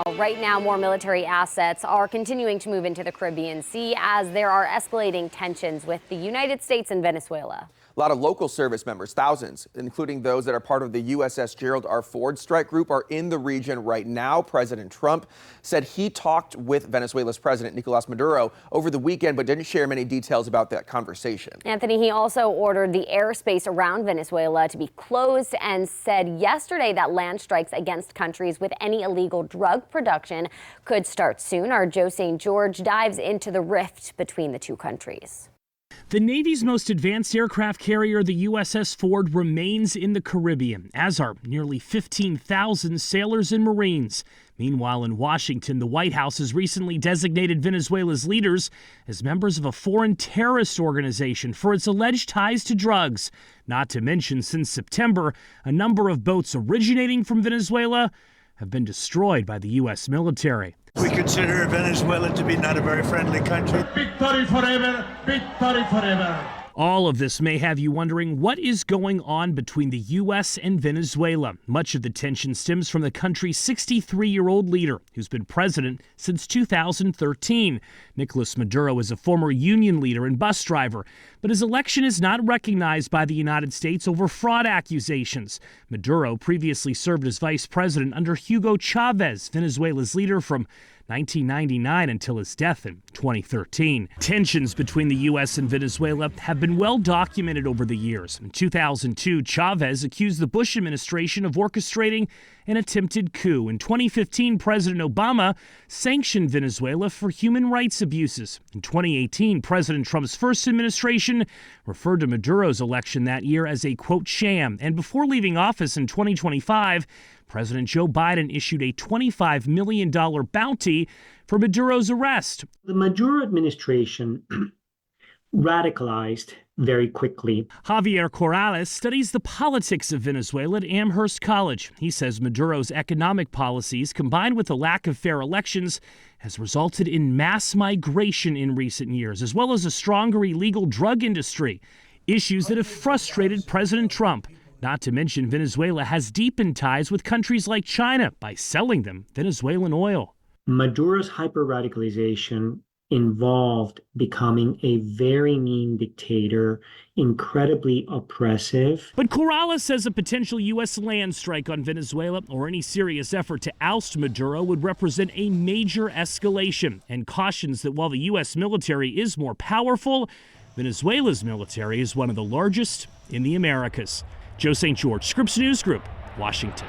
Right now, more military assets are continuing to move into the Caribbean Sea as there are escalating tensions with the United States and Venezuela. A lot of local service members, thousands, including those that are part of the USS Gerald R. Ford strike group, are in the region right now. President Trump said he talked with Venezuela's President Nicolas Maduro over the weekend, but didn't share many details about that conversation. Anthony, he also ordered the airspace around Venezuela to be closed and said yesterday that land strikes against countries with any illegal drug production could start soon. Our Joe St. George dives into the rift between the two countries. The Navy's most advanced aircraft carrier, the USS Ford, remains in the Caribbean, as are nearly 15,000 sailors and Marines. Meanwhile, in Washington, the White House has recently designated Venezuela's leaders as members of a foreign terrorist organization for its alleged ties to drugs. Not to mention, since September, a number of boats originating from Venezuela have been destroyed by the U.S. military. We consider Venezuela to be not a very friendly country. Victory forever, victory forever. All of this may have you wondering what is going on between the U.S. and Venezuela. Much of the tension stems from the country's 63-year-old leader, who's been president since 2013. Nicolas Maduro is a former union leader and bus driver, but his election is not recognized by the United States over fraud accusations. Maduro previously served as vice president under Hugo Chavez, Venezuela's leader from 1999 until his death in 2013. Tensions between the U.S. and Venezuela have been well documented over the years. In 2002, Chavez accused the Bush administration of orchestrating an attempted coup. In 2015, President Obama sanctioned Venezuela for human rights abuses. In 2018, President Trump's first administration referred to Maduro's election that year as a, quote, sham. And before leaving office in 2025, President Joe Biden issued a $25 million bounty for Maduro's arrest. The Maduro administration radicalized very quickly. Javier Corrales studies the politics of Venezuela at Amherst College. He says Maduro's economic policies, combined with a lack of fair elections, has resulted in mass migration in recent years, as well as a stronger illegal drug industry, issues that have frustrated President Trump. Not to mention, Venezuela has deepened ties with countries like China by selling them Venezuelan oil. Maduro's hyper-radicalization involved becoming a very mean dictator, incredibly oppressive. But Corrales says a potential U.S. land strike on Venezuela or any serious effort to oust Maduro would represent a major escalation, and cautions that while the U.S. military is more powerful, Venezuela's military is one of the largest in the Americas. Joe St. George, Scripps News Group, Washington.